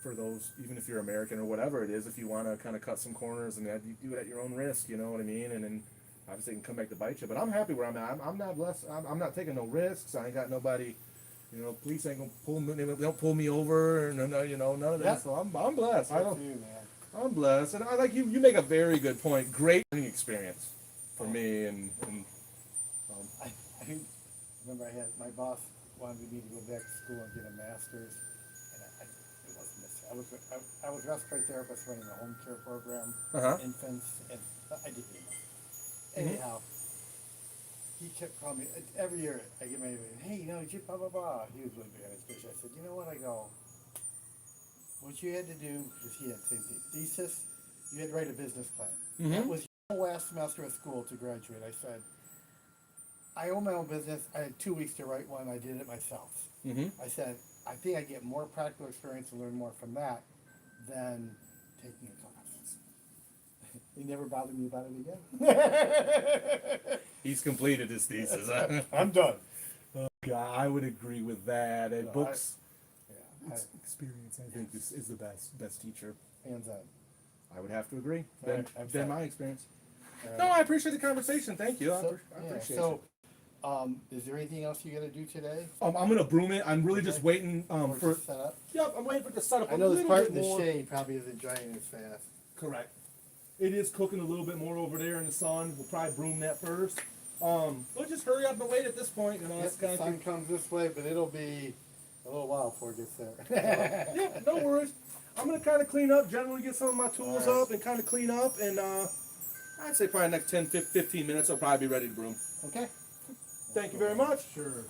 for those, even if you're American or whatever it is, if you want to kind of cut some corners and you do it at your own risk, you know what I mean, and then obviously it can come back to bite you. But I'm happy where I'm at. I'm not blessed. I'm not taking no risks. I ain't got nobody. Police ain't gonna pull me. They don't pull me over. None of that. Yeah. So I'm blessed. Good for you, man. I'm blessed, and I like you. You make a very good point. Great learning experience for me, and I remember my boss wanted me to go back to school and get a master's, and it wasn't necessary. I was a respiratory therapist running a home care program, infants, and I didn't get enough. Anyhow, he kept calling me every year. I get my hey, you blah blah blah. He was really big on his fish. I said, you know what? I go. What you had to do, because he had the same thing, thesis. You had to write a business plan. That was your last semester of school to graduate. I said, I own my own business. I had 2 weeks to write one. I did it myself. I said, I think I get more practical experience and learn more from that than taking a class. He never bothered me about it again. he's completed his thesis. I'm done. God, I would agree with that. And No, books. Experience, I think, is the best teacher. Hands on. I would have to agree. All right, I'm Been sorry. my experience. All No, right. I appreciate the conversation. Thank you. I So, appreciate so, it. is there anything else you gotta do today? I'm gonna broom it. I'm really just Okay. waiting Or for. just set up? Yep, I'm waiting for it to set up I a know this little part bit in the more. shade probably isn't drying as fast. Correct. It is cooking a little bit more over there in the sun. We'll probably broom that first. We'll just hurry up and wait at this point. You know, Yep, that's the kind sun of. comes this way, but it'll be a little while before it gets there. Yeah, no worries. I'm gonna kind of clean up, generally get some of my tools All right. up and kind of clean up, and I'd say probably next 10, 15 minutes I'll probably be ready to broom. Okay. Thank you very much. Sure.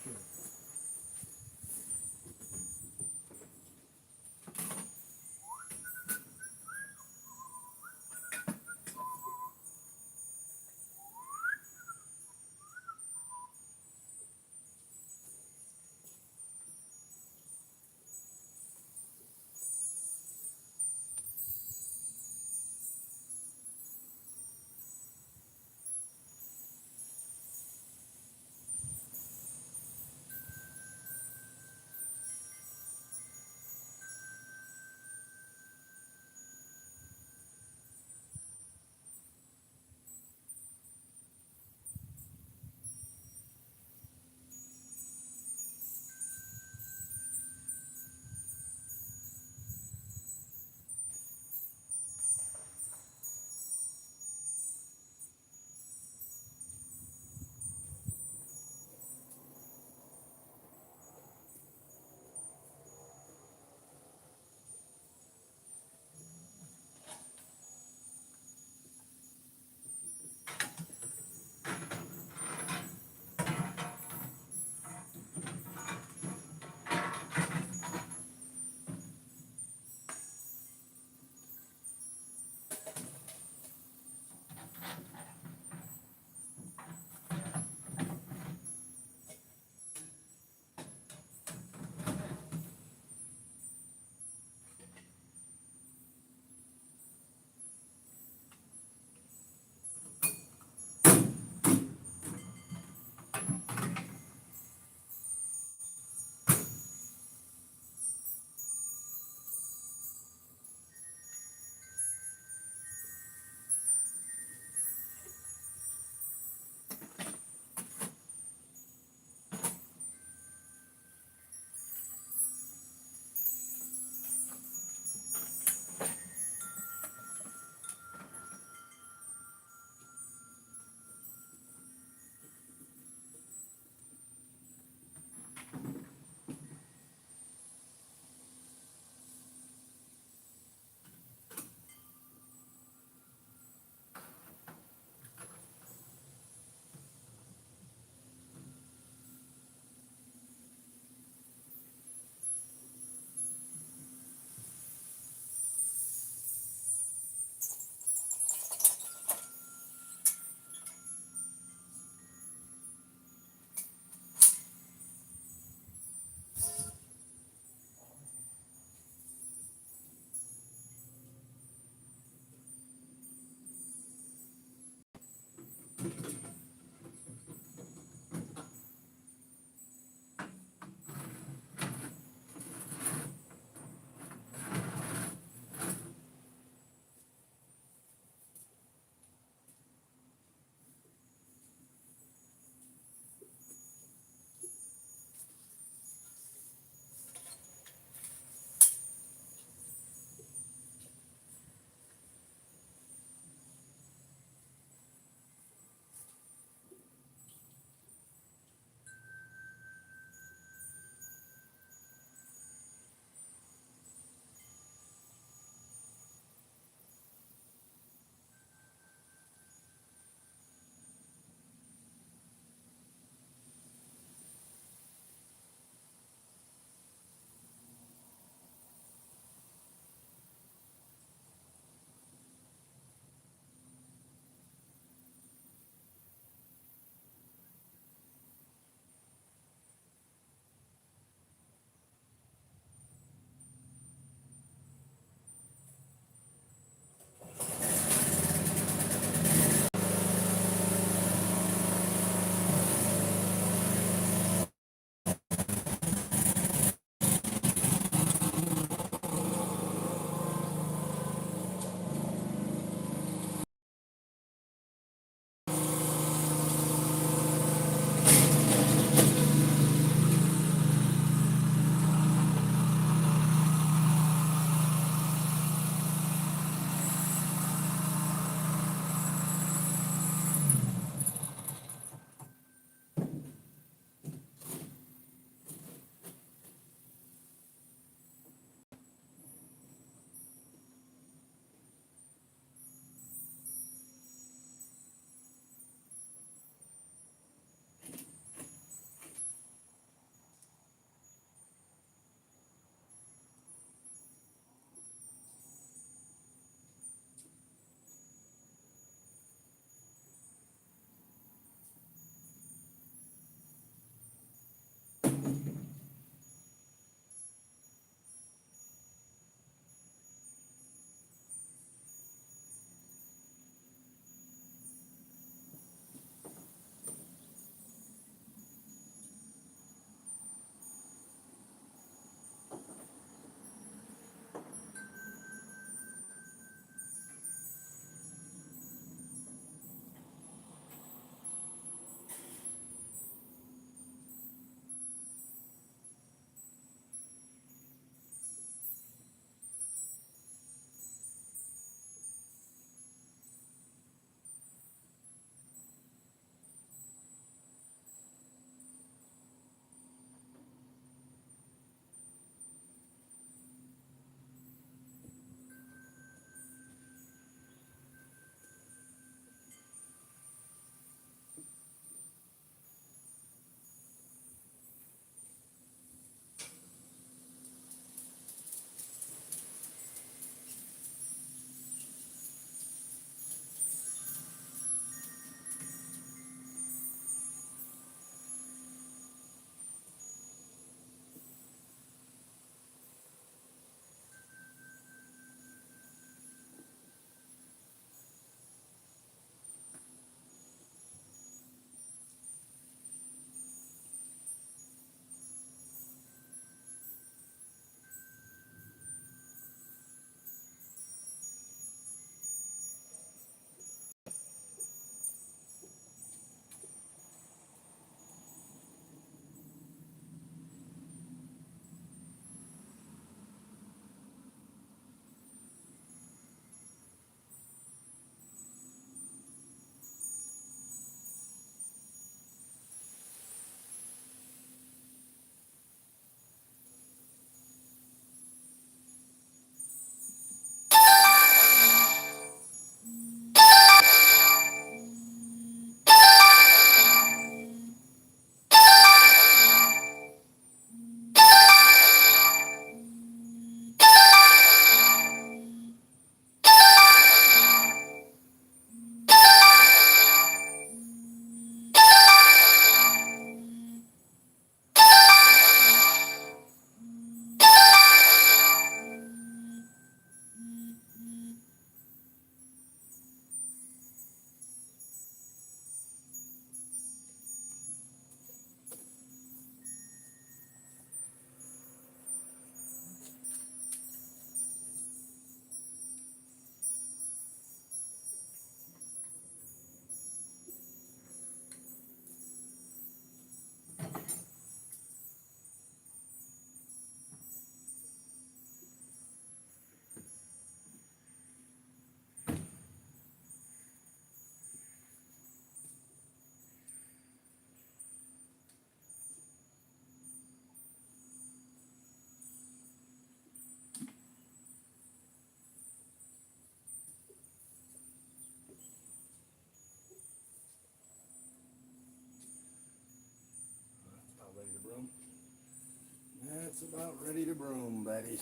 It's about ready to broom, buddy.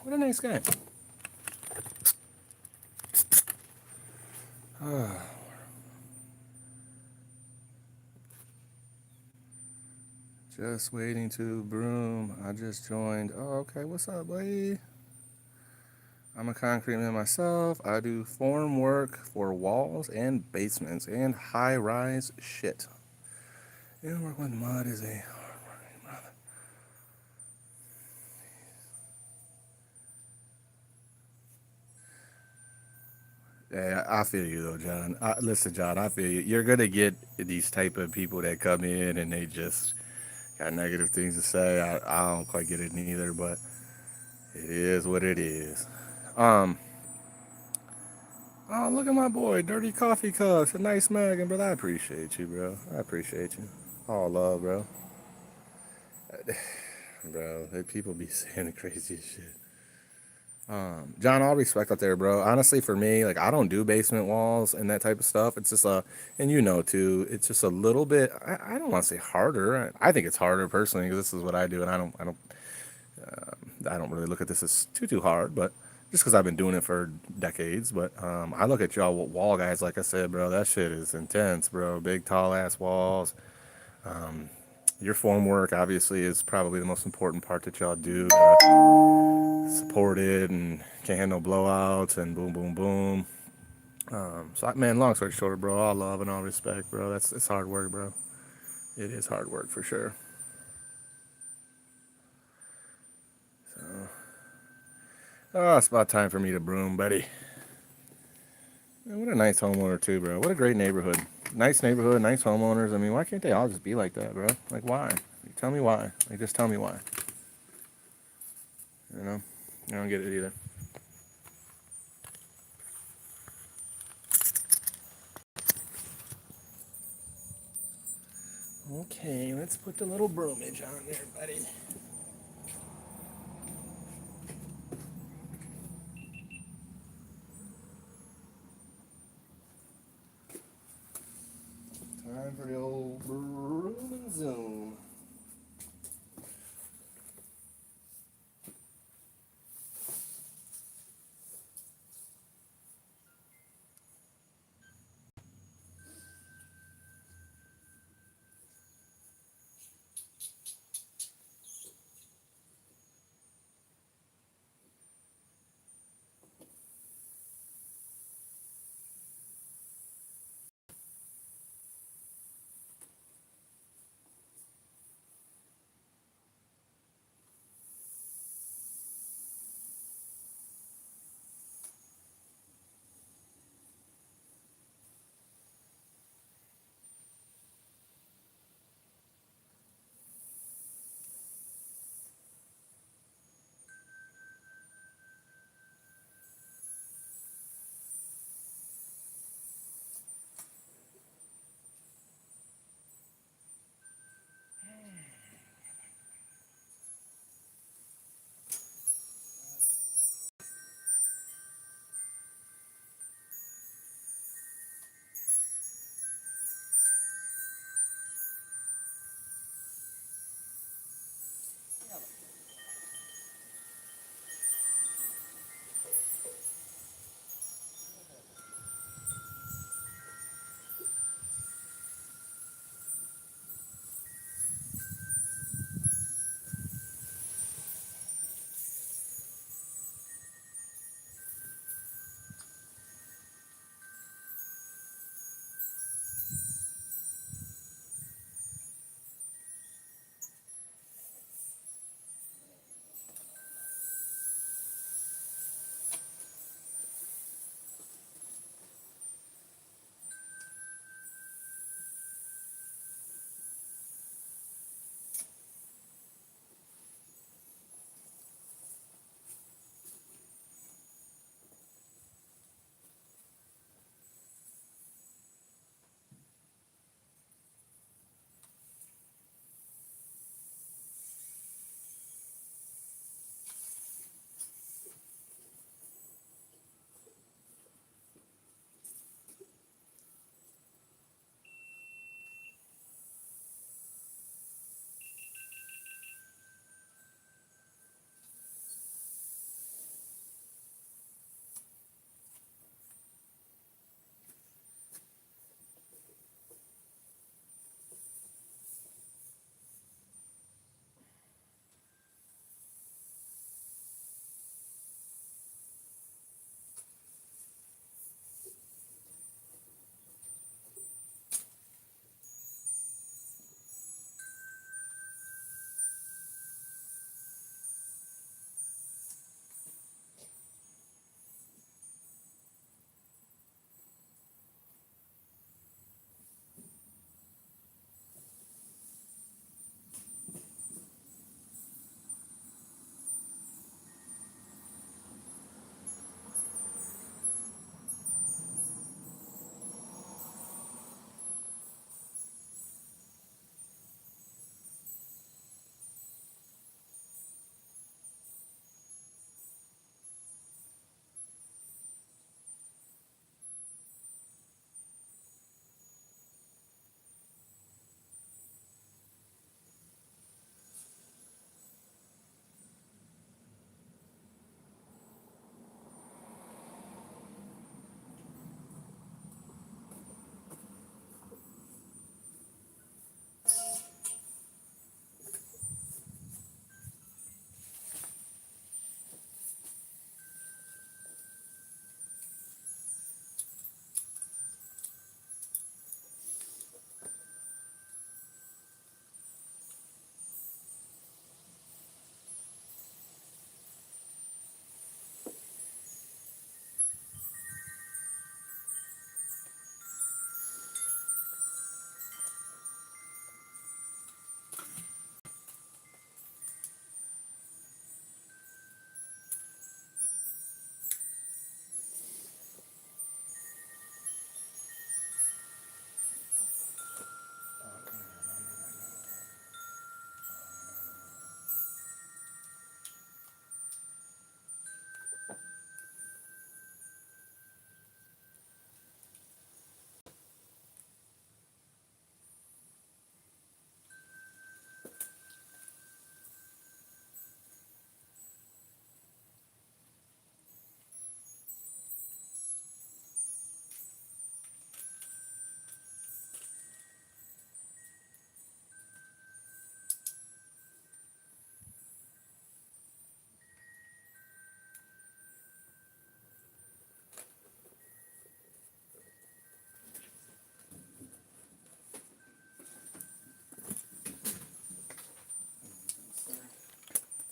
What a nice guy. Just waiting to broom. I just joined. Oh, okay. What's up, buddy? I'm a concrete man myself. I do form work for walls and basements and high-rise shit. And work with mud is a hard-working brother. Yeah, I feel you though, John. Listen, John, I feel you. You're gonna get these type of people that come in and they just got negative things to say. I don't quite get it neither, but it is what it is. Um, oh, look at my boy, Dirty Coffee Cups, a nice Megan, brother. I appreciate you, bro. I appreciate you. All love, bro. Bro, people be saying the craziest shit. John, all respect out there, bro. Honestly, for me, like I don't do basement walls and that type of stuff. It's just and you know too, it's just a little bit. I don't want to say harder. I think it's harder personally because this is what I do, and I don't really look at this as too hard, but just because I've been doing it for decades. But I look at y'all wall guys, like I said, bro. That shit is intense, bro. Big tall ass walls. Your form work obviously is probably the most important part that y'all do. Support it and can't handle blowouts and boom, boom, boom. Man, long story short, bro, all love and all respect, bro. It's hard work, bro. It is hard work for sure. So, oh, it's about time for me to broom, buddy. Man, what a nice homeowner too, bro. What a great neighborhood. Nice neighborhood, nice homeowners. I mean, why can't they all just be like that, bro? Like, why? Like, tell me why. Like, just tell me why. You know, I don't get it either. Okay, let's put the little broomage on there, buddy. Time for the old broom and zoom.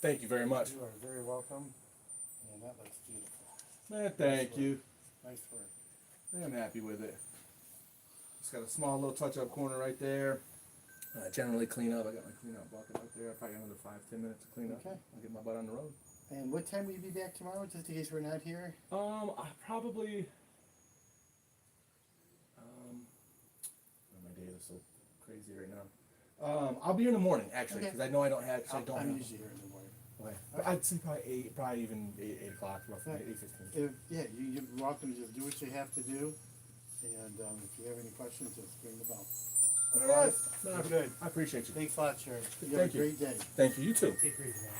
Thank you very much. You are very welcome. And that looks beautiful. Man, thank you. Nice work. I'm happy with it. Just got a small little touch-up corner right there. Generally clean up. I got my clean up bucket up there. I probably got another 5-10 minutes to clean up. Okay. I'll get my butt on the road. And what time will you be back tomorrow, just in case we're not here? I probably. My day is so crazy right now. I'll be here in the morning actually, Okay. because I know I don't have. I don't I'm have. usually here in the morning. Okay. But I'd say probably 8, probably even 8 o'clock, roughly Right. 8:15. Yeah, you're welcome to just do what you have to do. And if you have any questions, just ring the bell. All right. Otherwise, No, you're good. I appreciate you. Thanks a lot, Sharon. You have Thank a you. great day. Thank you. You too. Take care, man.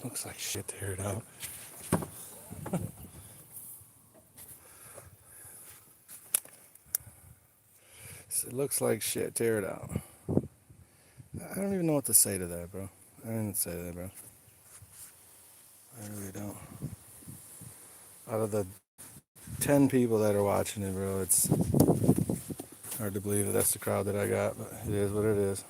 Looks like shit. Tear it out. It looks like shit. Tear it out. I don't even know what to say to that, bro. I don't even say that, bro. I really don't. Out of the 10 people that are watching it, bro, it's hard to believe that that's the crowd that I got, but it is what it is.